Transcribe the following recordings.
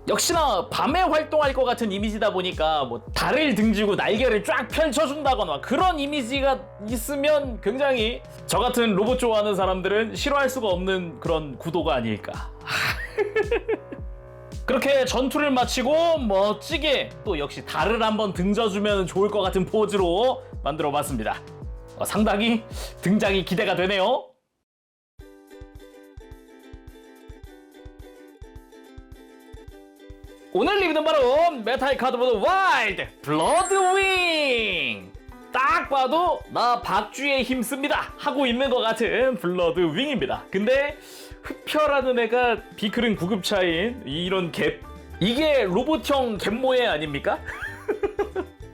역시나 밤에 활동할 것 같은 이미지다 보니까 뭐 달을 등지고 날개를 쫙 펼쳐준다거나 그런 이미지가 있으면 굉장히 저 같은 로봇 좋아하는 사람들은 싫어할 수가 없는 그런 구도가 아닐까. 그렇게 전투를 마치고 멋지게 또 역시 달을 한번 등져주면 좋을 것 같은 포즈로 만들어 봤습니다. 상당히 등장이 기대가 되네요. 오늘 리뷰는 바로 메탈 카드보드 와일드 블러드 윙! 딱 봐도 나 박쥐에 힘씁니다 하고 있는 것 같은 블러드 윙입니다. 근데 흡혈하는 애가 비클은 구급차인 이런 갭, 이게 로봇형 갭모에 아닙니까?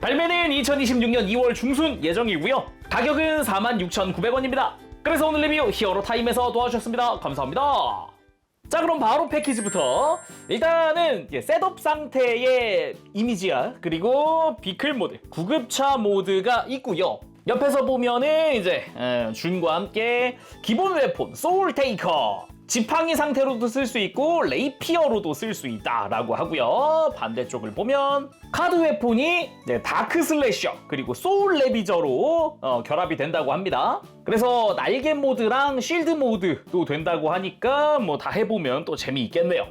발매는 2026년 2월 중순 예정이고요. 가격은 46,900원입니다. 그래서 오늘 리뷰 히어로타임에서 도와주셨습니다. 감사합니다. 자, 그럼 바로 패키지부터. 일단은 셋업 상태의 이미지야, 그리고 비클 모드, 구급차 모드가 있고요. 옆에서 보면은 이제 준과 함께 기본 웨폰 소울 테이커, 지팡이 상태로도 쓸 수 있고 레이피어로도 쓸 수 있다라고 하고요. 반대쪽을 보면 카드 웨폰이 다크 슬래셔 그리고 소울 레비저로 결합이 된다고 합니다. 그래서 날개 모드랑 실드 모드도 된다고 하니까 뭐 다 해보면 또 재미있겠네요.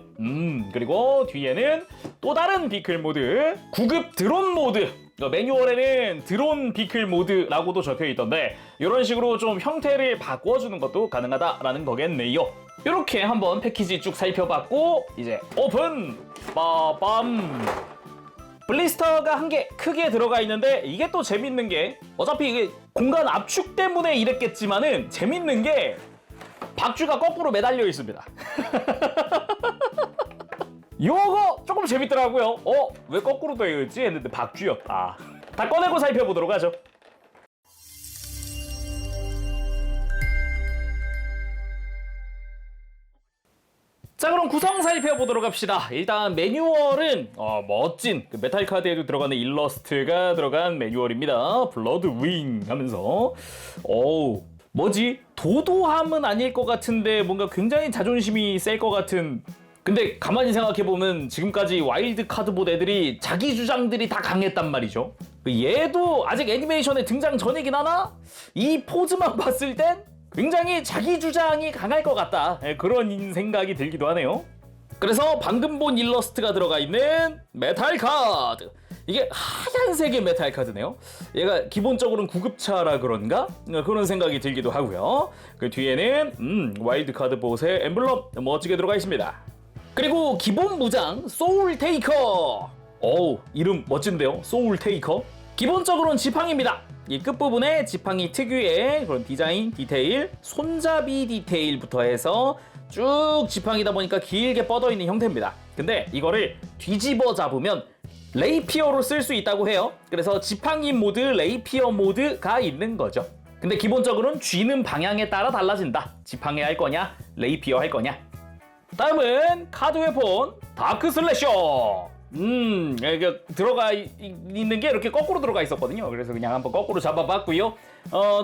그리고 뒤에는 또 다른 비클 모드, 구급 드론 모드. 매뉴얼에는 드론 비클 모드라고도 적혀 있던데 이런 식으로 좀 형태를 바꿔주는 것도 가능하다라는 거겠네요. 이렇게 한번 패키지 쭉 살펴봤고 이제 오픈! 빠밤! 블리스터가 한 개 크게 들어가 있는데 이게 또 재밌는 게 어차피 이게 공간 압축 때문에 이랬겠지만은 재밌는 게 박쥐가 거꾸로 매달려 있습니다. 요거 조금 재밌더라고요. 왜 거꾸로 되어 있지? 했는데 박쥐였다. 다 꺼내고 살펴보도록 하죠. 자, 그럼 구성 살펴보도록 합시다. 일단 매뉴얼은 멋진 메탈 카드에도 들어가는 일러스트가 들어간 매뉴얼입니다. 블러드 윙 하면서 뭐지? 도도함은 아닐 것 같은데 뭔가 굉장히 자존심이 셀 것 같은. 근데 가만히 생각해보면 지금까지 와일드 카드봇 애들이 자기 주장들이 다 강했단 말이죠. 얘도 아직 애니메이션에 등장 전이긴 하나 이 포즈만 봤을 땐 굉장히 자기 주장이 강할 것 같다, 그런 생각이 들기도 하네요. 그래서 방금 본 일러스트가 들어가 있는 메탈 카드, 이게 하얀색의 메탈 카드네요. 얘가 기본적으로는 구급차라 그런가? 그런 생각이 들기도 하고요. 그 뒤에는 와일드 카드봇의 엠블럼 멋지게 들어가 있습니다. 그리고 기본 무장 소울 테이커. 이름 멋진데요. 소울 테이커. 기본적으로는 지팡이입니다. 이 끝부분에 지팡이 특유의 그런 디자인, 디테일, 손잡이 디테일부터 해서 쭉 지팡이다 보니까 길게 뻗어있는 형태입니다. 근데 이거를 뒤집어 잡으면 레이피어로 쓸 수 있다고 해요. 그래서 지팡이 모드, 레이피어 모드가 있는 거죠. 근데 기본적으로는 쥐는 방향에 따라 달라진다. 지팡이 할 거냐, 레이피어 할 거냐. 다음은 카드 웨폰 다크 슬래셔. 이게 들어가 있는 게 이렇게 거꾸로 들어가 있었거든요. 그래서 그냥 한번 거꾸로 잡아봤고요.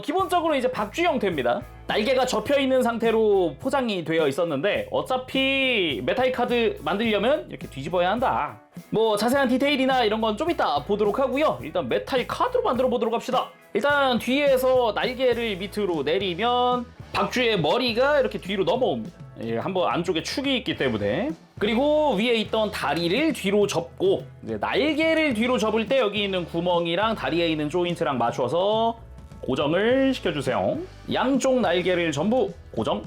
기본적으로 이제 박쥐 형태입니다. 날개가 접혀 있는 상태로 포장이 되어 있었는데 어차피 메탈 카드 만들려면 이렇게 뒤집어야 한다. 뭐 자세한 디테일이나 이런 건 좀 이따 보도록 하고요. 일단 메탈 카드로 만들어 보도록 합시다. 일단 뒤에서 날개를 밑으로 내리면 박쥐의 머리가 이렇게 뒤로 넘어옵니다. 한번 안쪽에 축이 있기 때문에. 그리고 위에 있던 다리를 뒤로 접고 이제 날개를 뒤로 접을 때 여기 있는 구멍이랑 다리에 있는 조인트랑 맞춰서 고정을 시켜주세요. 양쪽 날개를 전부 고정.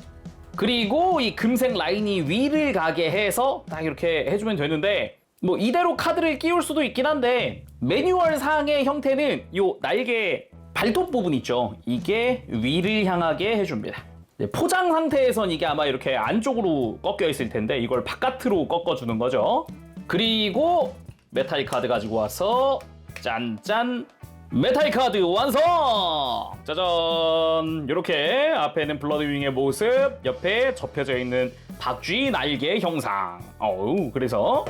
그리고 이 금색 라인이 위를 가게 해서 딱 이렇게 해주면 되는데 뭐 이대로 카드를 끼울 수도 있긴 한데 매뉴얼 상의 형태는 요 날개 발톱 부분 있죠. 이게 위를 향하게 해줍니다. 포장 상태에선 이게 아마 이렇게 안쪽으로 꺾여 있을 텐데 이걸 바깥으로 꺾어주는 거죠. 그리고 메탈 카드 가지고 와서 짠짠 메탈 카드 완성! 짜잔! 이렇게 앞에는 블러드윙의 모습, 옆에 접혀져 있는 박쥐 날개 형상. 그래서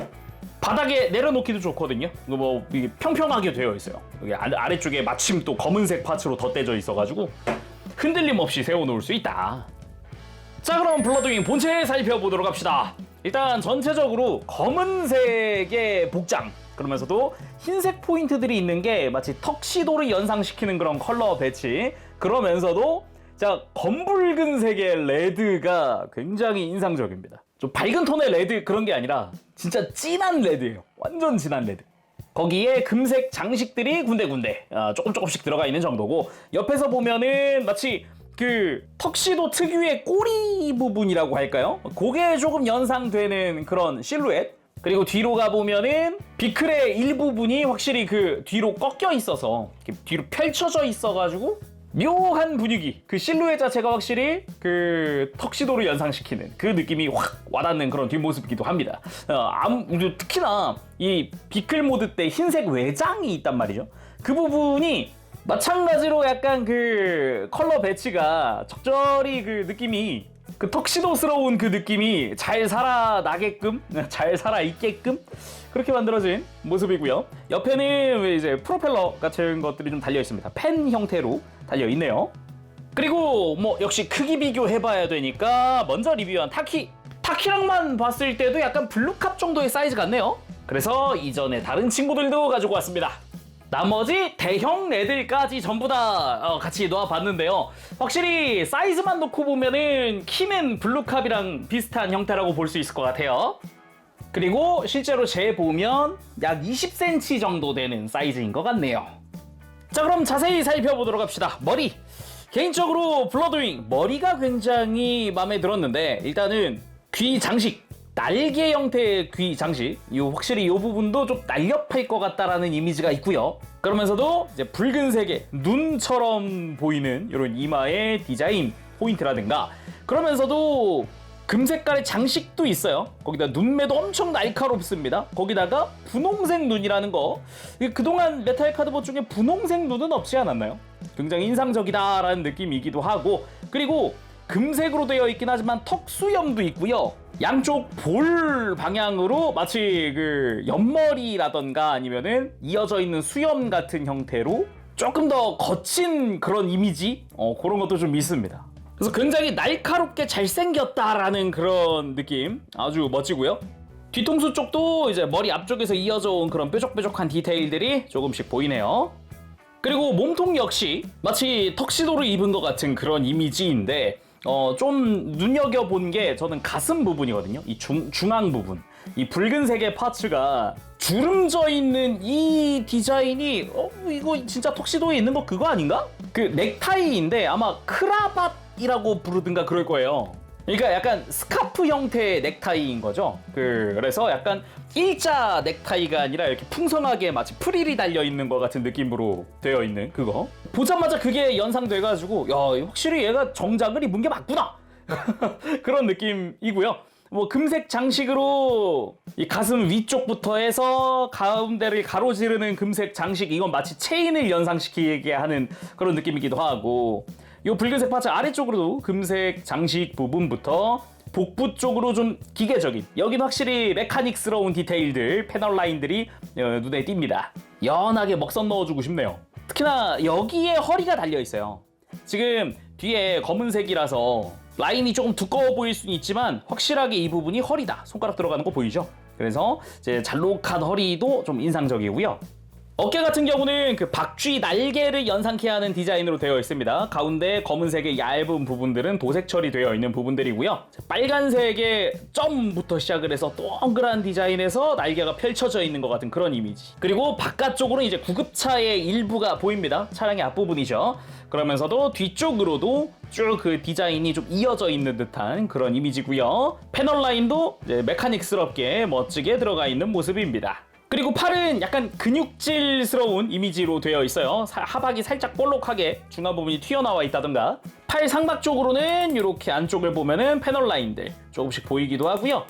바닥에 내려놓기도 좋거든요. 뭐 평평하게 되어 있어요. 여기 아래쪽에 마침 또 검은색 파츠로 덧대져 있어가지고 흔들림 없이 세워놓을 수 있다. 자, 그럼 블러드윙 본체 살펴보도록 합시다. 일단 전체적으로 검은색의 복장, 그러면서도 흰색 포인트들이 있는 게 마치 턱시도를 연상시키는 그런 컬러 배치, 그러면서도 자, 검붉은색의 레드가 굉장히 인상적입니다. 좀 밝은 톤의 레드 그런 게 아니라 진짜 진한 레드예요. 완전 진한 레드. 거기에 금색 장식들이 군데군데 조금씩 들어가 있는 정도고, 옆에서 보면은 마치 그 턱시도 특유의 꼬리 부분이라고 할까요? 그게 조금 연상되는 그런 실루엣. 그리고 뒤로 가보면은 비클의 일부분이 확실히 그 뒤로 꺾여 있어서 뒤로 펼쳐져 있어가지고 묘한 분위기, 그 실루엣 자체가 확실히 그 턱시도를 연상시키는 그 느낌이 확 와닿는 그런 뒷모습이기도 합니다. 특히나 이 비클 모드 때 흰색 외장이 있단 말이죠. 그 부분이 마찬가지로 약간 그 컬러 배치가 적절히 그 느낌이, 그 턱시도스러운 그 느낌이 잘 살아나게끔, 잘 살아있게끔 그렇게 만들어진 모습이고요. 옆에는 이제 프로펠러 같은 것들이 좀 달려 있습니다. 펜 형태로 달려 있네요. 그리고 뭐 역시 크기 비교해봐야 되니까 먼저 리뷰한 타키랑만 봤을 때도 약간 블루캅 정도의 사이즈 같네요. 그래서 이전에 다른 친구들도 가지고 왔습니다. 나머지 대형 레들까지 전부 다 같이 놓아봤는데요. 확실히 사이즈만 놓고 보면은 키는 블루캅이랑 비슷한 형태라고 볼 수 있을 것 같아요. 그리고 실제로 재보면 약 20cm 정도 되는 사이즈인 것 같네요. 자, 그럼 자세히 살펴보도록 합시다. 머리. 개인적으로 블러드윙 머리가 굉장히 마음에 들었는데, 일단은 귀 장식, 날개 형태의 귀 장식, 확실히 이 부분도 좀 날렵할 것 같다라는 이미지가 있고요. 그러면서도 이제 붉은색의 눈처럼 보이는 이런 이마의 디자인 포인트라든가, 그러면서도 금색깔의 장식도 있어요. 거기다 눈매도 엄청 날카롭습니다. 거기다가 분홍색 눈이라는 거, 그동안 메탈 카드봇 중에 분홍색 눈은 없지 않았나요? 굉장히 인상적이다라는 느낌이기도 하고, 그리고 금색으로 되어 있긴 하지만 턱 수염도 있고요. 양쪽 볼 방향으로 마치 그 옆머리라던가 아니면은 이어져 있는 수염 같은 형태로 조금 더 거친 그런 이미지, 그런 것도 좀 있습니다. 그래서 굉장히 날카롭게 잘생겼다라는 그런 느낌, 아주 멋지고요. 뒤통수 쪽도 이제 머리 앞쪽에서 이어져 온 그런 뾰족뾰족한 디테일들이 조금씩 보이네요. 그리고 몸통 역시 마치 턱시도를 입은 것 같은 그런 이미지인데, 좀 눈여겨본 게 저는 가슴 부분이거든요. 이 중앙 부분, 이 붉은색의 파츠가 주름져 있는 이 디자인이 이거 진짜 턱시도에 있는 거 그거 아닌가? 그 넥타이인데 아마 크라밧이라고 부르든가 그럴 거예요. 그러니까 약간 스카프 형태의 넥타이인 거죠. 그래서 약간 일자 넥타이가 아니라 이렇게 풍성하게 마치 프릴이 달려있는 것 같은 느낌으로 되어 있는 그거. 보자마자 그게 연상돼가지고, 야, 확실히 얘가 정장을 입은 게 맞구나! 그런 느낌이고요. 뭐 금색 장식으로 이 가슴 위쪽부터 해서 가운데를 가로지르는 금색 장식, 이건 마치 체인을 연상시키게 하는 그런 느낌이기도 하고, 이 붉은색 파츠 아래쪽으로도 금색 장식 부분부터 복부 쪽으로 좀 기계적인, 여긴 확실히 메카닉스러운 디테일들, 패널 라인들이 눈에 띕니다. 연하게 먹선 넣어주고 싶네요. 특히나 여기에 허리가 달려있어요. 지금 뒤에 검은색이라서 라인이 조금 두꺼워 보일 수는 있지만 확실하게 이 부분이 허리다, 손가락 들어가는 거 보이죠? 그래서 이제 잘록한 허리도 좀 인상적이고요. 어깨 같은 경우는 그 박쥐 날개를 연상케 하는 디자인으로 되어 있습니다. 가운데 검은색의 얇은 부분들은 도색 처리되어 있는 부분들이고요. 빨간색의 점부터 시작을 해서 동그란 디자인에서 날개가 펼쳐져 있는 것 같은 그런 이미지. 그리고 바깥쪽으로는 이제 구급차의 일부가 보입니다. 차량의 앞부분이죠. 그러면서도 뒤쪽으로도 쭉 그 디자인이 좀 이어져 있는 듯한 그런 이미지고요. 패널 라인도 이제 메카닉스럽게 멋지게 들어가 있는 모습입니다. 그리고 팔은 약간 근육질스러운 이미지로 되어 있어요. 하박이 살짝 볼록하게 중간 부분이 튀어나와 있다던가, 팔 상박 쪽으로는 이렇게 안쪽을 보면은 패널 라인들 조금씩 보이기도 하고요.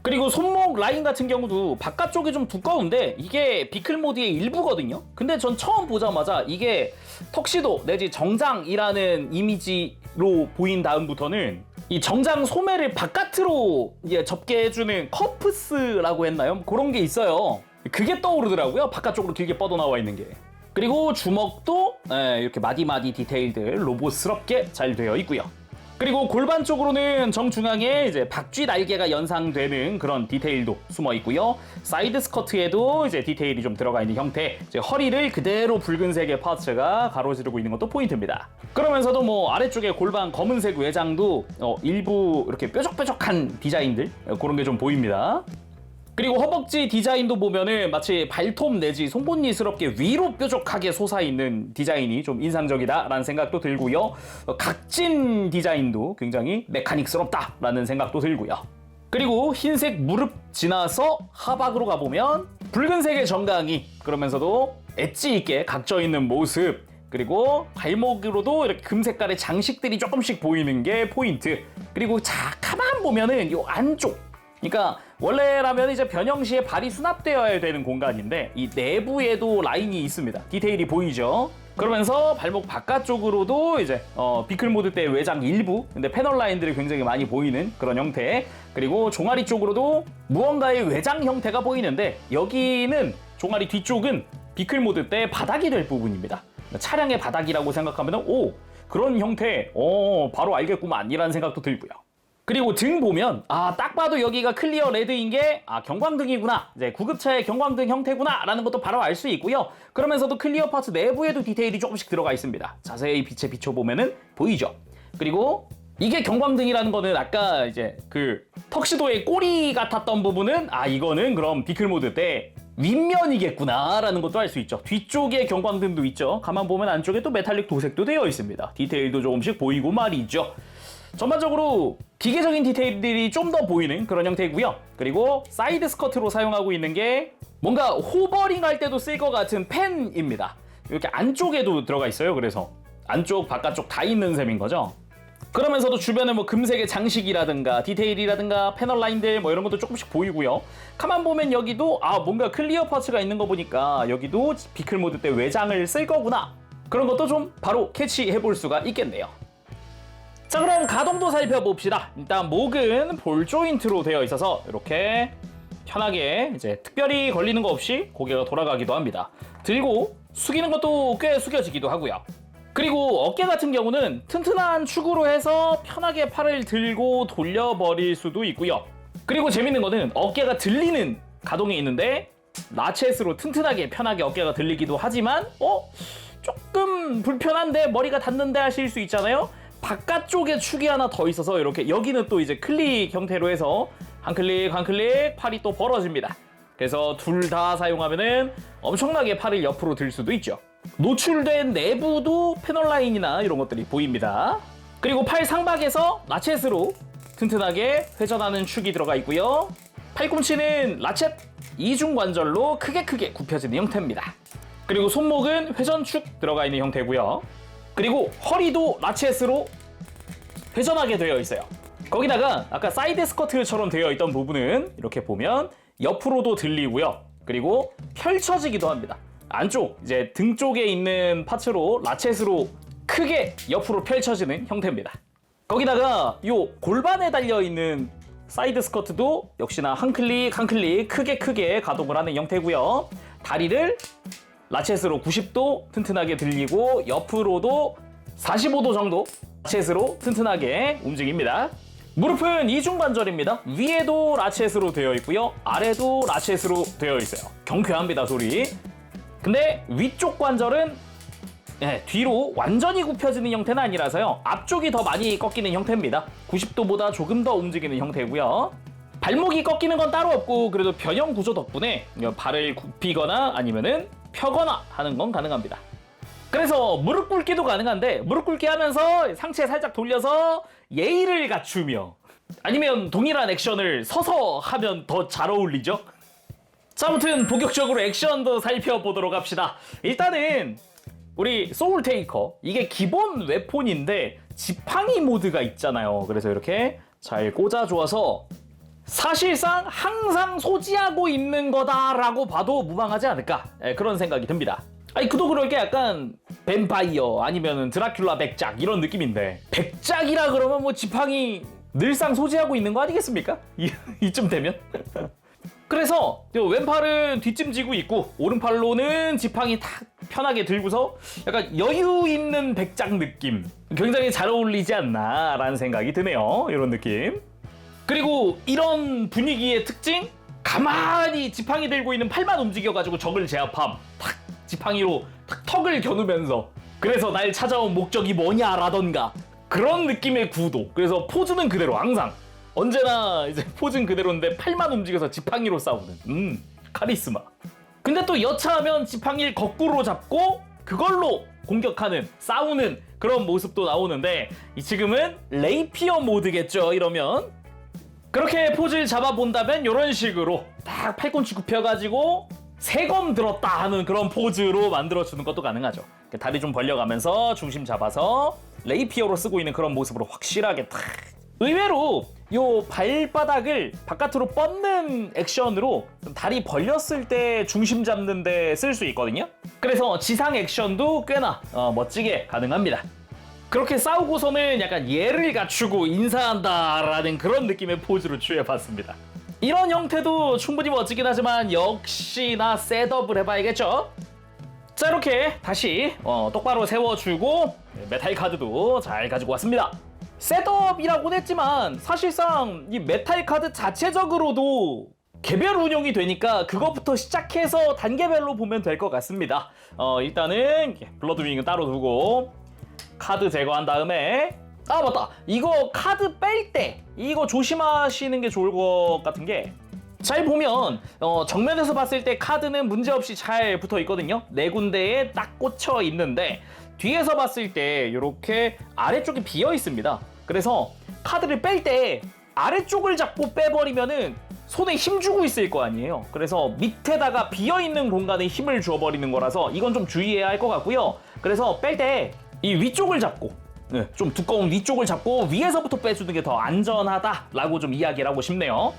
그리고 손목 라인 같은 경우도 바깥쪽이 좀 두꺼운데 이게 비클 모드의 일부거든요. 근데 전 처음 보자마자 이게 턱시도 내지 정장이라는 이미지로 보인 다음부터는 이 정장 소매를 바깥으로 접게 해주는 커프스라고 했나요? 그런 게 있어요. 그게 떠오르더라고요. 바깥쪽으로 길게 뻗어나와 있는 게. 그리고 주먹도 이렇게 마디마디 디테일들 로봇스럽게 잘 되어 있고요. 그리고 골반 쪽으로는 정중앙에 이제 박쥐 날개가 연상되는 그런 디테일도 숨어 있고요. 사이드 스커트에도 이제 디테일이 좀 들어가 있는 형태, 이제 허리를 그대로 붉은색의 파츠가 가로지르고 있는 것도 포인트입니다. 그러면서도 뭐 아래쪽에 골반 검은색 외장도 일부 이렇게 뾰족뾰족한 디자인들 그런 게 좀 보입니다. 그리고 허벅지 디자인도 보면은 마치 발톱 내지 송곳니스럽게 위로 뾰족하게 솟아있는 디자인이 좀 인상적이다라는 생각도 들고요. 각진 디자인도 굉장히 메카닉스럽다라는 생각도 들고요. 그리고 흰색 무릎 지나서 하박으로 가보면 붉은색의 정강이 그러면서도 엣지 있게 각져있는 모습, 그리고 발목으로도 이렇게 금색깔의 장식들이 조금씩 보이는 게 포인트. 그리고 가만 보면은 이 안쪽, 그러니까 원래라면 이제 변형 시에 발이 수납되어야 되는 공간인데 이 내부에도 라인이 있습니다. 디테일이 보이죠? 그러면서 발목 바깥쪽으로도 이제 비클 모드 때 외장 일부, 근데 패널 라인들이 굉장히 많이 보이는 그런 형태. 그리고 종아리 쪽으로도 무언가의 외장 형태가 보이는데 여기는 종아리 뒤쪽은 비클 모드 때 바닥이 될 부분입니다. 차량의 바닥이라고 생각하면 오, 그런 형태 바로 알겠구만 이라는 생각도 들고요. 그리고 등 보면 딱 봐도 여기가 클리어 레드인 게 경광등이구나, 이제 구급차의 경광등 형태구나 라는 것도 바로 알 수 있고요. 그러면서도 클리어 파츠 내부에도 디테일이 조금씩 들어가 있습니다. 자세히 빛에 비춰보면은 보이죠. 그리고 이게 경광등이라는 거는 아까 이제 그 턱시도의 꼬리 같았던 부분은 이거는 그럼 비클 모드 때 윗면이겠구나 라는 것도 알 수 있죠. 뒤쪽에 경광등도 있죠. 가만 보면 안쪽에 또 메탈릭 도색도 되어 있습니다. 디테일도 조금씩 보이고 말이죠. 전반적으로 기계적인 디테일들이 좀 더 보이는 그런 형태이고요. 그리고 사이드 스커트로 사용하고 있는 게 뭔가 호버링 할 때도 쓸 것 같은 펜입니다. 이렇게 안쪽에도 들어가 있어요. 그래서 안쪽 바깥쪽 다 있는 셈인 거죠. 그러면서도 주변에 뭐 금색의 장식이라든가 디테일이라든가 패널 라인들 뭐 이런 것도 조금씩 보이고요. 가만 보면 여기도 뭔가 클리어 파츠가 있는 거 보니까 여기도 비클 모드 때 외장을 쓸 거구나, 그런 것도 좀 바로 캐치해 볼 수가 있겠네요. 자, 그럼 가동도 살펴봅시다. 일단 목은 볼 조인트로 되어 있어서 이렇게 편하게 이제 특별히 걸리는 거 없이 고개가 돌아가기도 합니다. 들고 숙이는 것도 꽤 숙여지기도 하고요. 그리고 어깨 같은 경우는 튼튼한 축으로 해서 편하게 팔을 들고 돌려버릴 수도 있고요. 그리고 재밌는 거는 어깨가 들리는 가동이 있는데 라쳇으로 튼튼하게 편하게 어깨가 들리기도 하지만 조금 불편한데 머리가 닿는데 하실 수 있잖아요. 바깥쪽에 축이 하나 더 있어서 이렇게 여기는 또 이제 클릭 형태로 해서 한 클릭 한 클릭 팔이 또 벌어집니다. 그래서 둘 다 사용하면은 엄청나게 팔을 옆으로 들 수도 있죠. 노출된 내부도 패널 라인이나 이런 것들이 보입니다. 그리고 팔 상박에서 라쳇으로 튼튼하게 회전하는 축이 들어가 있고요. 팔꿈치는 라쳇 이중 관절로 크게 굽혀지는 형태입니다. 그리고 손목은 회전축 들어가 있는 형태고요. 그리고 허리도 라쳇으로 회전하게 되어 있어요. 거기다가 아까 사이드 스커트처럼 되어 있던 부분은 이렇게 보면 옆으로도 들리고요. 그리고 펼쳐지기도 합니다. 안쪽 이제 등 쪽에 있는 파츠로 라쳇으로 크게 옆으로 펼쳐지는 형태입니다. 거기다가 요 골반에 달려 있는 사이드 스커트도 역시나 한 클릭 한 클릭 크게 가동을 하는 형태고요. 다리를 라쳇으로 90도 튼튼하게 들리고 옆으로도 45도 정도 라쳇으로 튼튼하게 움직입니다. 무릎은 이중관절입니다. 위에도 라쳇으로 되어 있고요. 아래도 라쳇으로 되어 있어요. 경쾌합니다, 소리. 근데 위쪽 관절은 뒤로 완전히 굽혀지는 형태는 아니라서요. 앞쪽이 더 많이 꺾이는 형태입니다. 90도보다 조금 더 움직이는 형태고요. 발목이 꺾이는 건 따로 없고 그래도 변형 구조 덕분에 발을 굽히거나 아니면은 펴거나 하는 건 가능합니다. 그래서 무릎 꿇기도 가능한데 무릎 꿇기 하면서 상체 살짝 돌려서 예의를 갖추며 아니면 동일한 액션을 서서 하면 더 잘 어울리죠? 자, 아무튼 본격적으로 액션도 살펴보도록 합시다. 일단은 우리 소울테이커, 이게 기본 웨폰인데 지팡이 모드가 있잖아요. 그래서 이렇게 잘 꽂아주어서 사실상 항상 소지하고 있는 거다라고 봐도 무방하지 않을까, 그런 생각이 듭니다. 아니, 그도 그럴 게 약간 뱀파이어 아니면 드라큘라 백작 이런 느낌인데 백작이라 그러면 뭐 지팡이 늘상 소지하고 있는 거 아니겠습니까? 이쯤 되면? 그래서 왼팔은 뒷짐지고 있고 오른팔로는 지팡이 탁 편하게 들고서 약간 여유 있는 백작 느낌, 굉장히 잘 어울리지 않나 라는 생각이 드네요. 이런 느낌. 그리고 이런 분위기의 특징, 가만히 지팡이 들고 있는 팔만 움직여가지고 적을 제압함, 탁 지팡이로 탁 턱을 겨누면서 그래서 날 찾아온 목적이 뭐냐라던가 그런 느낌의 구도. 그래서 포즈는 그대로 항상 언제나 이제 포즈는 그대로인데 팔만 움직여서 지팡이로 싸우는 카리스마. 근데 또 여차하면 지팡이를 거꾸로 잡고 그걸로 공격하는, 싸우는 그런 모습도 나오는데 지금은 레이피어 모드겠죠. 이러면 그렇게 포즈를 잡아본다면 이런 식으로 딱 팔꿈치 굽혀가지고 세검 들었다 하는 그런 포즈로 만들어주는 것도 가능하죠. 다리 좀 벌려가면서 중심 잡아서 레이피어로 쓰고 있는 그런 모습으로 확실하게 탁. 의외로 요 발바닥을 바깥으로 뻗는 액션으로 다리 벌렸을 때 중심 잡는 데 쓸 수 있거든요. 그래서 지상 액션도 꽤나 멋지게 가능합니다. 그렇게 싸우고서는 약간 예를 갖추고 인사한다라는 그런 느낌의 포즈로 취해봤습니다. 이런 형태도 충분히 멋지긴 하지만 역시나 셋업을 해봐야겠죠. 자, 이렇게 다시 똑바로 세워주고 메탈 카드도 잘 가지고 왔습니다. 셋업이라고는 했지만 사실상 이 메탈 카드 자체적으로도 개별 운영이 되니까 그것부터 시작해서 단계별로 보면 될 것 같습니다. 일단은 블러드윙은 따로 두고 카드 제거한 다음에 맞다, 이거 카드 뺄 때 이거 조심하시는 게 좋을 것 같은 게, 잘 보면 정면에서 봤을 때 카드는 문제없이 잘 붙어 있거든요. 네 군데에 딱 꽂혀 있는데 뒤에서 봤을 때 이렇게 아래쪽이 비어 있습니다. 그래서 카드를 뺄 때 아래쪽을 잡고 빼버리면은 손에 힘 주고 있을 거 아니에요. 그래서 밑에다가 비어있는 공간에 힘을 주어버리는 거라서 이건 좀 주의해야 할 것 같고요. 그래서 뺄 때 이 위쪽을 잡고, 좀 두꺼운 위쪽을 잡고 위에서부터 빼주는 게 더 안전하다라고 좀 이야기를 하고 싶네요.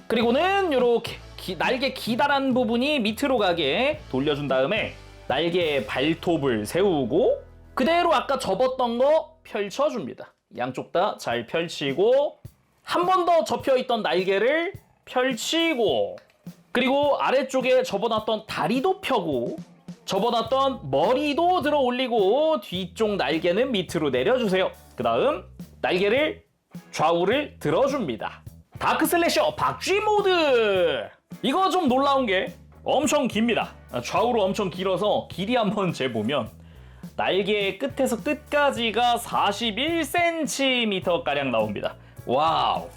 그리고는 이렇게 날개 기다란 부분이 밑으로 가게 돌려준 다음에 날개 발톱을 세우고 그대로 아까 접었던 거 펼쳐줍니다. 양쪽 다 잘 펼치고 한 번 더 접혀있던 날개를 펼치고, 그리고 아래쪽에 접어놨던 다리도 펴고 접어놨던 머리도 들어 올리고 뒤쪽 날개는 밑으로 내려주세요. 그 다음 날개를 좌우를 들어줍니다. 다크 슬래셔 박쥐 모드! 이거 좀 놀라운 게 엄청 깁니다. 좌우로 엄청 길어서 길이 한번 재보면 날개의 끝에서 끝까지가 41cm가량 나옵니다. 와우!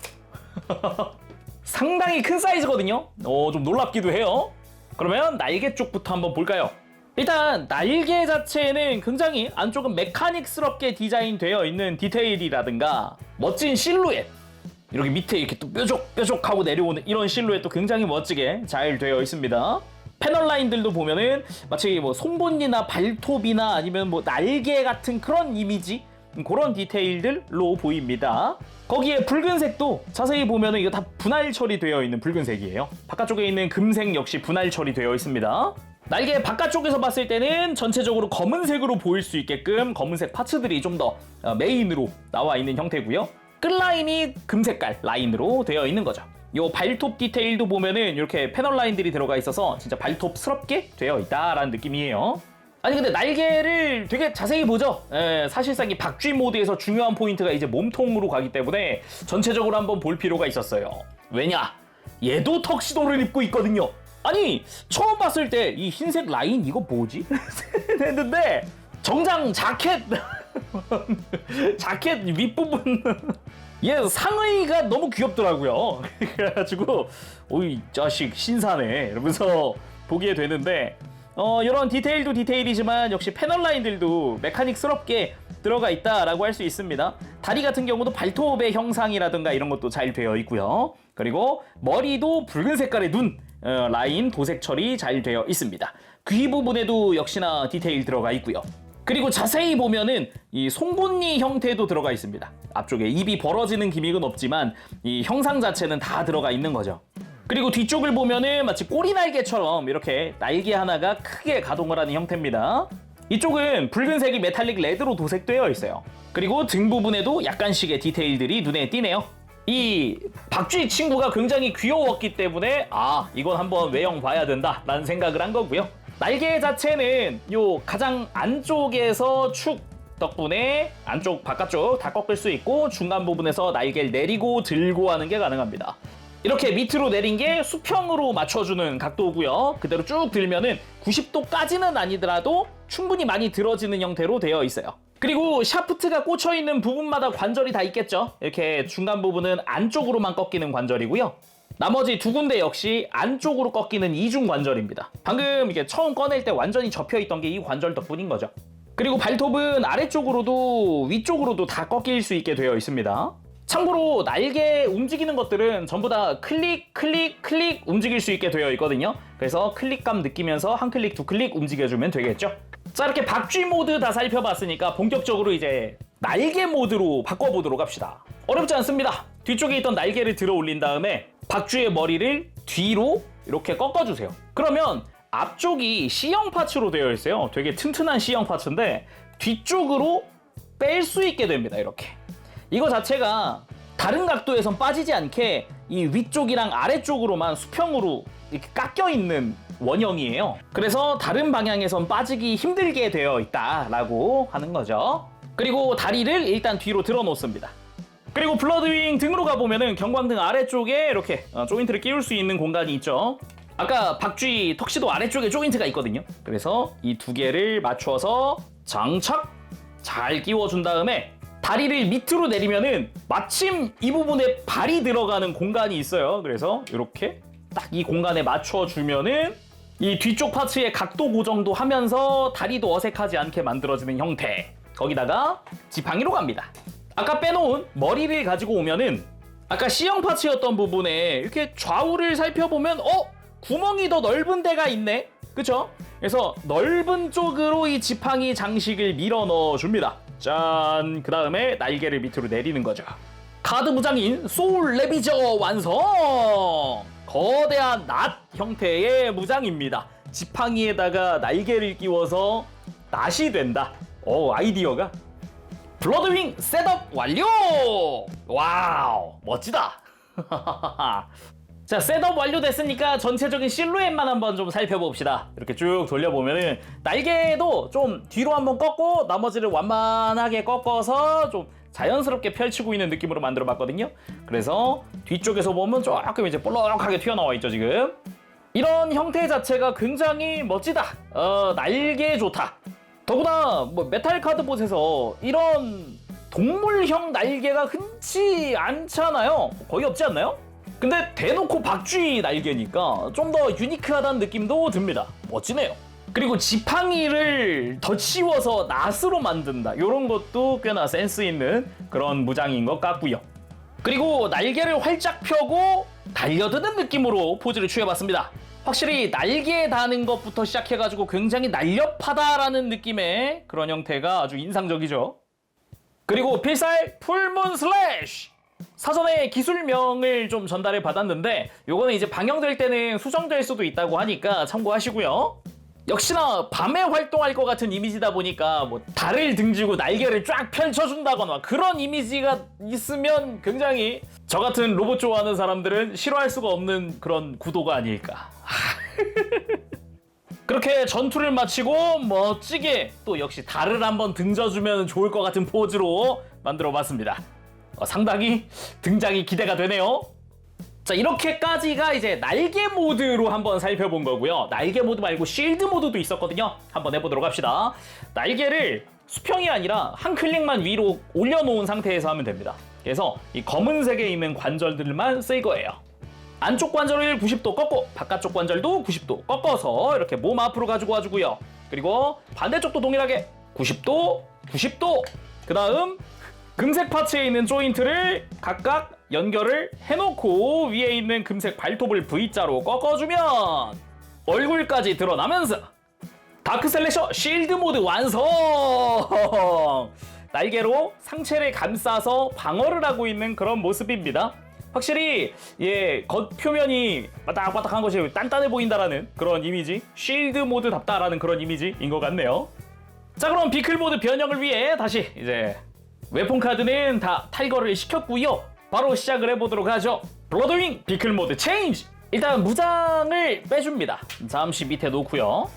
상당히 큰 사이즈거든요. 좀 놀랍기도 해요. 그러면 날개 쪽부터 한번 볼까요? 일단 날개 자체는 굉장히 안쪽은 메카닉스럽게 디자인되어 있는 디테일이라든가 멋진 실루엣, 이렇게 밑에 이렇게 또 뾰족뾰족하고 내려오는 이런 실루엣도 굉장히 멋지게 잘 되어 있습니다. 패널 라인들도 보면은 마치 뭐 송곳니나 발톱이나 아니면 뭐 날개 같은 그런 이미지, 그런 디테일들로 보입니다. 거기에 붉은색도 자세히 보면은 이거 다 분할 처리되어 있는 붉은색이에요. 바깥쪽에 있는 금색 역시 분할 처리되어 있습니다. 날개 바깥쪽에서 봤을 때는 전체적으로 검은색으로 보일 수 있게끔 검은색 파츠들이 좀 더 메인으로 나와 있는 형태고요. 끝라인이 금색깔 라인으로 되어 있는 거죠. 요 발톱 디테일도 보면은 이렇게 패널 라인들이 들어가 있어서 진짜 발톱스럽게 되어 있다라는 느낌이에요. 아니 근데 날개를 되게 자세히 보죠. 사실상 이 박쥐 모드에서 중요한 포인트가 이제 몸통으로 가기 때문에 전체적으로 한번 볼 필요가 있었어요. 왜냐? 얘도 턱시도를 입고 있거든요. 아니 처음 봤을 때 이 흰색 라인 이거 뭐지? 했는데 정장 자켓 자켓 윗부분 얘 상의가 너무 귀엽더라고요. 그래가지고 오이 자식 신사네 이러면서 보게 되는데 이런 디테일도 디테일이지만 역시 패널 라인들도 메카닉스럽게 들어가 있다라고 할 수 있습니다. 다리 같은 경우도 발톱의 형상이라든가 이런 것도 잘 되어 있고요. 그리고 머리도 붉은 색깔의 눈 라인 도색 처리 잘 되어 있습니다. 귀 부분에도 역시나 디테일 들어가 있고요. 그리고 자세히 보면은 이 송곳니 형태도 들어가 있습니다. 앞쪽에 입이 벌어지는 기믹은 없지만 이 형상 자체는 다 들어가 있는 거죠. 그리고 뒤쪽을 보면은 마치 꼬리날개처럼 이렇게 날개 하나가 크게 가동을 하는 형태입니다. 이쪽은 붉은색이 메탈릭 레드로 도색되어 있어요. 그리고 등 부분에도 약간씩의 디테일들이 눈에 띄네요. 이 박쥐 친구가 굉장히 귀여웠기 때문에 이건 한번 외형 봐야 된다라는 생각을 한 거고요. 날개 자체는 요 가장 안쪽에서 축 덕분에 안쪽 바깥쪽 다 꺾을 수 있고 중간 부분에서 날개를 내리고 들고 하는 게 가능합니다. 이렇게 밑으로 내린 게 수평으로 맞춰주는 각도고요. 그대로 쭉 들면은 90도까지는 아니더라도 충분히 많이 들어지는 형태로 되어 있어요. 그리고 샤프트가 꽂혀있는 부분마다 관절이 다 있겠죠. 이렇게 중간 부분은 안쪽으로만 꺾이는 관절이고요. 나머지 두 군데 역시 안쪽으로 꺾이는 이중 관절입니다. 방금 이게 처음 꺼낼 때 완전히 접혀있던 게 이 관절 덕분인 거죠. 그리고 발톱은 아래쪽으로도 위쪽으로도 다 꺾일 수 있게 되어 있습니다. 참고로 날개 움직이는 것들은 전부 다 클릭 클릭 클릭 움직일 수 있게 되어 있거든요. 그래서 클릭감 느끼면서 한 클릭 두 클릭 움직여주면 되겠죠. 자, 이렇게 박쥐 모드 다 살펴봤으니까 본격적으로 이제 날개 모드로 바꿔보도록 합시다. 어렵지 않습니다. 뒤쪽에 있던 날개를 들어 올린 다음에 박쥐의 머리를 뒤로 이렇게 꺾어주세요. 그러면 앞쪽이 C형 파츠로 되어 있어요. 되게 튼튼한 C형 파츠인데 뒤쪽으로 뺄 수 있게 됩니다. 이렇게. 이거 자체가 다른 각도에선 빠지지 않게 이 위쪽이랑 아래쪽으로만 수평으로 이렇게 깎여 있는 원형이에요. 그래서 다른 방향에선 빠지기 힘들게 되어 있다라고 하는 거죠. 그리고 다리를 일단 뒤로 들어 놓습니다. 그리고 블러드윙 등으로 가보면은 경광등 아래쪽에 이렇게 조인트를 끼울 수 있는 공간이 있죠. 아까 박쥐 턱시도 아래쪽에 조인트가 있거든요. 그래서 이 두 개를 맞춰서 장착 잘 끼워준 다음에 다리를 밑으로 내리면은 마침 이 부분에 발이 들어가는 공간이 있어요. 그래서 이렇게 딱 이 공간에 맞춰주면은 이 뒤쪽 파츠의 각도 고정도 하면서 다리도 어색하지 않게 만들어지는 형태. 거기다가 지팡이로 갑니다. 아까 빼놓은 머리를 가지고 오면은 아까 C형 파츠였던 부분에 이렇게 좌우를 살펴보면 구멍이 더 넓은 데가 있네. 그쵸? 그래서 넓은 쪽으로 이 지팡이 장식을 밀어 넣어줍니다. 짠! 그 다음에 날개를 밑으로 내리는 거죠. 카드 무장인 소울 레비저 완성! 거대한 낫 형태의 무장입니다. 지팡이에다가 날개를 끼워서 낫이 된다. 아이디어가. 블러드윙 셋업 완료! 와우, 멋지다. 자, 셋업 완료됐으니까 전체적인 실루엣만 한번 좀 살펴봅시다. 이렇게 쭉 돌려보면은 날개도 좀 뒤로 한번 꺾고 나머지를 완만하게 꺾어서 좀 자연스럽게 펼치고 있는 느낌으로 만들어 봤거든요. 그래서 뒤쪽에서 보면 조금 이제 볼록하게 튀어나와 있죠, 지금. 이런 형태 자체가 굉장히 멋지다. 날개 좋다. 더구나 메탈 카드봇에서 이런 동물형 날개가 흔치 않잖아요. 거의 없지 않나요? 근데 대놓고 박쥐 날개니까 좀 더 유니크하다는 느낌도 듭니다. 멋지네요. 그리고 지팡이를 덧씌워서 낫으로 만든다. 이런 것도 꽤나 센스 있는 그런 무장인 것 같고요. 그리고 날개를 활짝 펴고 달려드는 느낌으로 포즈를 취해봤습니다. 확실히 날개에 다는 것부터 시작해가지고 굉장히 날렵하다라는 느낌의 그런 형태가 아주 인상적이죠. 그리고 필살 풀문 슬래시! 사전에 기술명을 좀 전달을 받았는데 요거는 이제 방영될 때는 수정될 수도 있다고 하니까 참고하시고요. 역시나 밤에 활동할 것 같은 이미지다 보니까 달을 등지고 날개를 쫙 펼쳐준다거나 그런 이미지가 있으면 굉장히 저 같은 로봇 좋아하는 사람들은 싫어할 수가 없는 그런 구도가 아닐까. 그렇게 전투를 마치고 멋지게 또 역시 달을 한번 등져주면 좋을 것 같은 포즈로 만들어 봤습니다. 상당히 등장이 기대가 되네요. 자, 이렇게까지가 이제 날개 모드로 한번 살펴본 거고요. 날개 모드 말고 쉴드 모드도 있었거든요. 한번 해보도록 합시다. 날개를 수평이 아니라 한 클릭만 위로 올려놓은 상태에서 하면 됩니다. 그래서 이 검은색에 있는 관절들만 쓸 거예요. 안쪽 관절을 90도 꺾고 바깥쪽 관절도 90도 꺾어서 이렇게 몸 앞으로 가지고 와주고요. 그리고 반대쪽도 동일하게 90도, 90도. 그 다음 금색 파츠에 있는 조인트를 각각 연결을 해놓고 위에 있는 금색 발톱을 V자로 꺾어주면 얼굴까지 드러나면서 다크 슬래셔 쉴드 모드 완성! 날개로 상체를 감싸서 방어를 하고 있는 그런 모습입니다. 확실히 겉표면이 바닥바닥한 것이 단단해 보인다라는 그런 이미지, 쉴드 모드답다라는 그런 이미지인 것 같네요. 자, 그럼 비클 모드 변형을 위해 다시 이제 웨폰 카드는 다 탈거를 시켰고요. 바로 시작을 해보도록 하죠. 블러드윙 비클 모드 체인지. 일단 무장을 빼줍니다. 잠시 밑에 놓고요.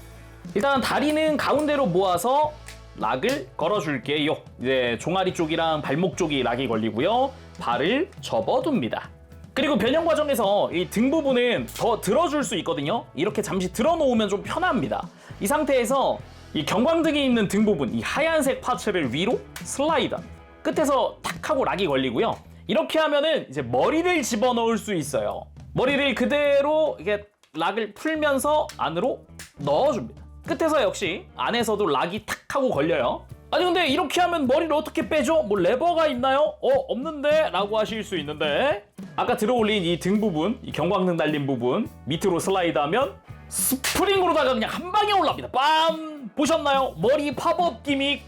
일단 다리는 가운데로 모아서 락을 걸어줄게요. 이제 종아리 쪽이랑 발목 쪽이 락이 걸리고요. 발을 접어둡니다. 그리고 변형 과정에서 이 등 부분은 더 들어줄 수 있거든요. 이렇게 잠시 들어놓으면 좀 편합니다. 이 상태에서 이 경광등이 있는 등 부분, 이 하얀색 파츠를 위로 슬라이드. 끝에서 탁 하고 락이 걸리고요. 이렇게 하면은 이제 머리를 집어넣을 수 있어요. 머리를 그대로 이게 락을 풀면서 안으로 넣어줍니다. 끝에서 역시 안에서도 락이 탁 하고 걸려요. 아니 근데 이렇게 하면 머리를 어떻게 빼죠? 뭐 레버가 있나요? 없는데? 라고 하실 수 있는데 아까 들어올린 이 등 부분, 이 경광등 달린 부분 밑으로 슬라이드하면 스프링으로다가 그냥 한 방에 올라옵니다. 빰! 보셨나요? 머리 팝업 기믹.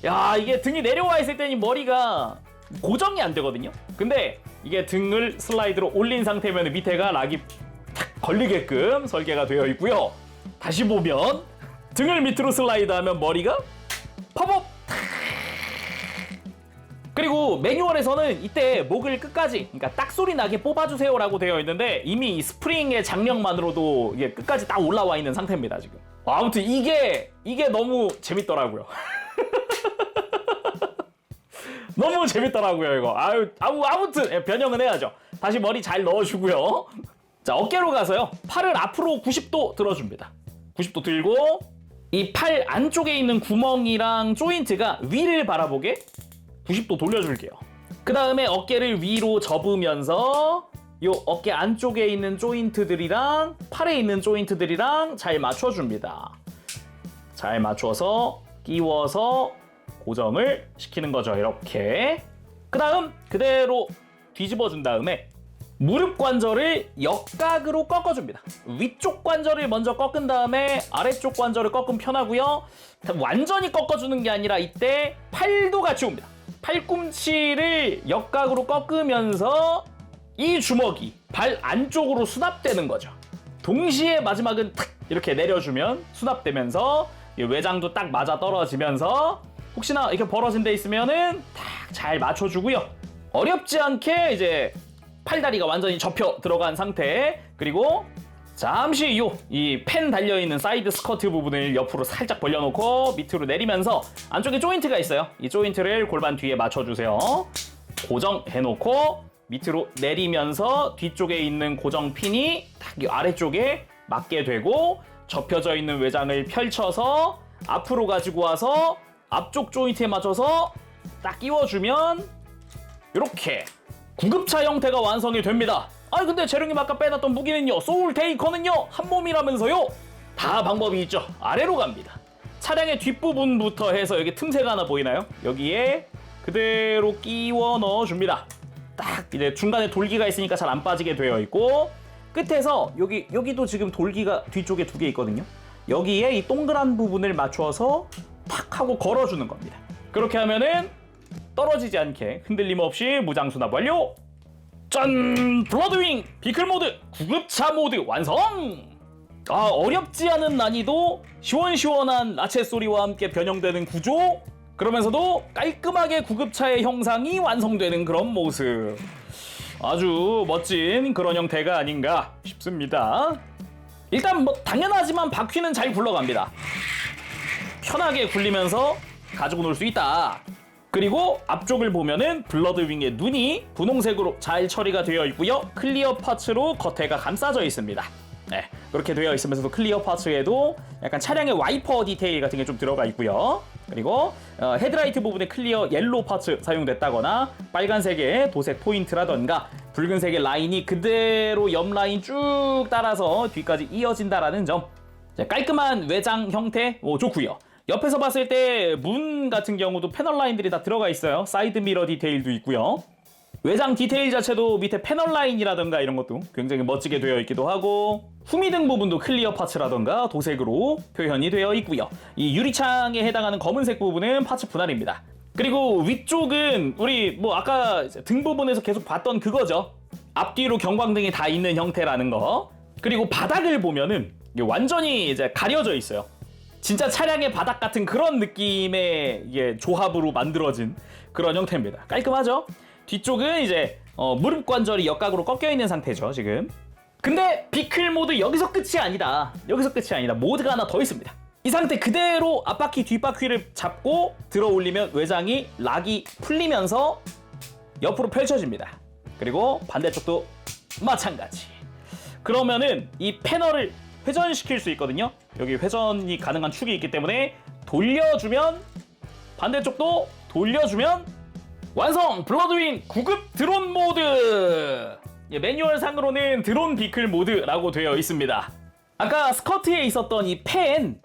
야, 이게 등이 내려와 있을 때는 머리가 고정이 안 되거든요. 근데 이게 등을 슬라이드로 올린 상태면 밑에가 락이 탁 걸리게끔 설계가 되어 있고요. 다시 보면 등을 밑으로 슬라이드하면 머리가 팝업. 그리고 매뉴얼에서는 이때 목을 끝까지, 그러니까 딱 소리 나게 뽑아주세요라고 되어 있는데 이미 이 스프링의 장력만으로도 이게 끝까지 딱 올라와 있는 상태입니다 지금. 아무튼 이게 너무 재밌더라고요. 너무 재밌더라고요 이거. 아무튼 변형은 해야죠. 다시 머리 잘 넣어주고요. 자, 어깨로 가서요. 팔을 앞으로 90도 들어줍니다. 90도 들고 이 팔 안쪽에 있는 구멍이랑 조인트가 위를 바라보게 90도 돌려줄게요. 그 다음에 어깨를 위로 접으면서 요 어깨 안쪽에 있는 조인트들이랑 팔에 있는 조인트들이랑 잘 맞춰줍니다. 잘 맞춰서 끼워서 고정을 시키는 거죠. 이렇게. 그 다음 그대로 뒤집어 준 다음에 무릎 관절을 역각으로 꺾어줍니다. 위쪽 관절을 먼저 꺾은 다음에 아래쪽 관절을 꺾으면 편하고요. 완전히 꺾어주는 게 아니라 이때 팔도 같이 옵니다. 팔꿈치를 역각으로 꺾으면서 이 주먹이 발 안쪽으로 수납되는 거죠. 동시에 마지막은 탁 이렇게 내려주면 수납되면서 외장도 딱 맞아 떨어지면서 혹시나 이렇게 벌어진 데 있으면은 딱 잘 맞춰주고요. 어렵지 않게 이제 팔다리가 완전히 접혀 들어간 상태. 그리고 잠시 이 펜 달려있는 사이드 스커트 부분을 옆으로 살짝 벌려놓고 밑으로 내리면서 안쪽에 조인트가 있어요. 이 조인트를 골반 뒤에 맞춰주세요. 고정해놓고 밑으로 내리면서 뒤쪽에 있는 고정 핀이 딱 이 아래쪽에 맞게 되고 접혀져 있는 외장을 펼쳐서 앞으로 가지고 와서 앞쪽 조인트에 맞춰서 딱 끼워주면 이렇게 구급차 형태가 완성이 됩니다. 아니 근데 재룡님 아까 빼놨던 무기는요? 소울 테이커는요? 한 몸이라면서요? 다 방법이 있죠. 아래로 갑니다. 차량의 뒷부분부터 해서 여기 틈새가 하나 보이나요? 여기에 그대로 끼워 넣어줍니다. 딱 이제 중간에 돌기가 있으니까 잘 안 빠지게 되어 있고 끝에서 여기도 지금 돌기가 뒤쪽에 2개 있거든요. 여기에 이 동그란 부분을 맞춰서 탁 하고 걸어주는 겁니다. 그렇게 하면은 떨어지지 않게 흔들림 없이 무장 수납 완료! 짠! 블러드윙 비클 모드 구급차 모드 완성! 어렵지 않은 난이도, 시원시원한 라쳇 소리와 함께 변형되는 구조, 그러면서도 깔끔하게 구급차의 형상이 완성되는 그런 모습. 아주 멋진 그런 형태가 아닌가 싶습니다. 일단 뭐 당연하지만 바퀴는 잘 굴러갑니다. 편하게 굴리면서 가지고 놀 수 있다. 그리고 앞쪽을 보면은 블러드윙의 눈이 분홍색으로 잘 처리가 되어 있고요. 클리어 파츠로 겉에가 감싸져 있습니다. 네, 그렇게 되어 있으면서도 클리어 파츠에도 약간 차량의 와이퍼 디테일 같은 게 좀 들어가 있고요. 그리고 헤드라이트 부분에 클리어 옐로우 파츠 사용됐다거나 빨간색의 도색 포인트라던가 붉은색의 라인이 그대로 옆 라인 쭉 따라서 뒤까지 이어진다라는 점. 깔끔한 외장 형태 좋고요. 옆에서 봤을 때 문 같은 경우도 패널 라인들이 다 들어가 있어요. 사이드 미러 디테일도 있고요. 외장 디테일 자체도 밑에 패널 라인이라던가 이런 것도 굉장히 멋지게 되어 있기도 하고 후미등 부분도 클리어 파츠라던가 도색으로 표현이 되어 있고요. 이 유리창에 해당하는 검은색 부분은 파츠 분할입니다. 그리고 위쪽은 우리 아까 등 부분에서 계속 봤던 그거죠. 앞뒤로 경광등이 다 있는 형태라는 거. 그리고 바닥을 보면은 이게 완전히 이제 가려져 있어요. 진짜 차량의 바닥 같은 그런 느낌의 조합으로 만들어진 그런 형태입니다. 깔끔하죠? 뒤쪽은 이제 무릎 관절이 역각으로 꺾여 있는 상태죠 지금. 근데 비클 모드 여기서 끝이 아니다. 모드가 하나 더 있습니다. 이 상태 그대로 앞바퀴 뒷바퀴를 잡고 들어 올리면 외장이 락이 풀리면서 옆으로 펼쳐집니다. 그리고 반대쪽도 마찬가지. 그러면은 이 패널을 회전시킬 수 있거든요. 여기 회전이 가능한 축이 있기 때문에 돌려주면, 반대쪽도 돌려주면 완성! 블러드윙 9급 드론 모드! 매뉴얼 상으로는 드론 비클 모드라고 되어 있습니다. 아까 스커트에 있었던 이 펜,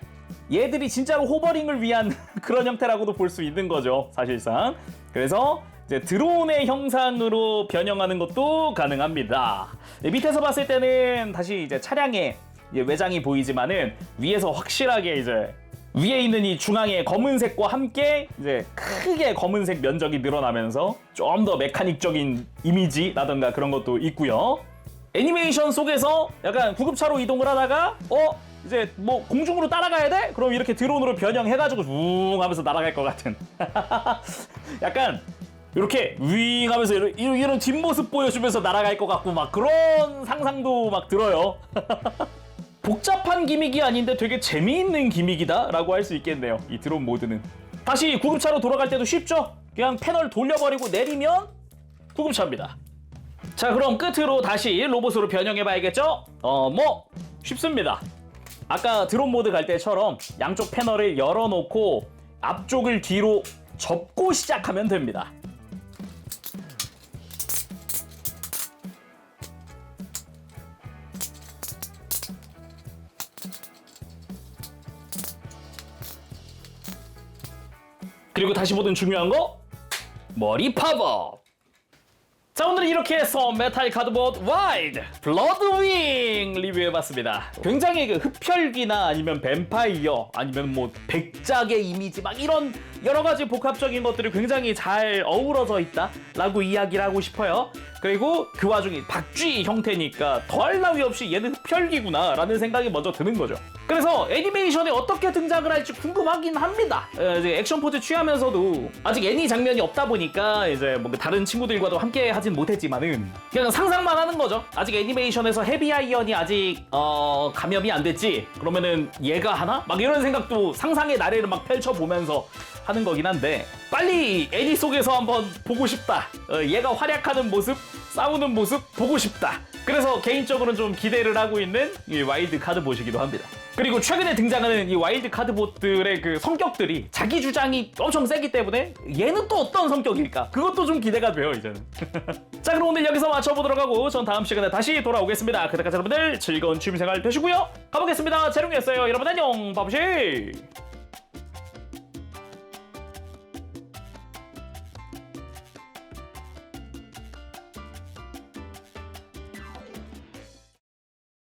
얘들이 진짜로 호버링을 위한 그런 형태라고도 볼 수 있는 거죠, 사실상. 그래서 이제 드론의 형상으로 변형하는 것도 가능합니다. 밑에서 봤을 때는 다시 이제 차량의 외장이 보이지만은 위에서 확실하게 이제 위에 있는 이 중앙의 검은색과 함께 이제 크게 검은색 면적이 늘어나면서 좀 더 메카닉적인 이미지라던가 그런 것도 있고요. 애니메이션 속에서 약간 구급차로 이동을 하다가 이제 뭐 공중으로 따라가야 돼? 그럼 이렇게 드론으로 변형해가지고 웅 하면서 날아갈 것 같은 약간 이렇게 윙 하면서 이런 뒷모습 보여주면서 날아갈 것 같고 막 그런 상상도 막 들어요. 복잡한 기믹이 아닌데 되게 재미있는 기믹이다 라고 할 수 있겠네요, 이 드론 모드는. 다시 구급차로 돌아갈 때도 쉽죠? 그냥 패널 돌려버리고 내리면 구급차입니다. 자, 그럼 끝으로 다시 로봇으로 변형해 봐야겠죠? 뭐 쉽습니다. 아까 드론 모드 갈 때처럼 양쪽 패널을 열어놓고 앞쪽을 뒤로 접고 시작하면 됩니다. 그리고 다시 보던 중요한 거, 머리 팝업. 자, 오늘은 이렇게 해서 메탈 카드봇 와일드 블러드윙 리뷰해봤습니다. 굉장히 그 흡혈귀나 아니면 뱀파이어 아니면 뭐 백작의 이미지 막 이런 여러가지 복합적인 것들이 굉장히 잘 어우러져 있다라고 이야기를 하고 싶어요. 그리고 그 와중에 박쥐 형태니까 더할 나위 없이 얘는 흡혈귀구나 라는 생각이 먼저 드는 거죠. 그래서 애니메이션에 어떻게 등장을 할지 궁금하긴 합니다. 이제 액션 포즈 취하면서도 아직 애니 장면이 없다 보니까 이제 뭐 다른 친구들과도 함께 하진 못했지만은 그냥 상상만 하는 거죠. 아직 애니메이션에서 헤비아이언이 아직 감염이 안 됐지. 그러면은 얘가 하나? 막 이런 생각도 상상의 나래를 막 펼쳐보면서 하는 거긴 한데 빨리 애니 속에서 한번 보고 싶다. 얘가 활약하는 모습, 싸우는 모습 보고 싶다. 그래서 개인적으로는 좀 기대를 하고 있는 이 와일드 카드봇이기도 합니다. 그리고 최근에 등장하는 이 와일드 카드봇들의 그 성격들이 자기 주장이 엄청 세기 때문에 얘는 또 어떤 성격일까? 그것도 좀 기대가 돼요, 이제는. 자, 그럼 오늘 여기서 마쳐보도록 하고 전 다음 시간에 다시 돌아오겠습니다. 그때까지 여러분들 즐거운 취미생활 되시고요. 가보겠습니다. 재롱이었어요. 여러분 안녕. 바보시.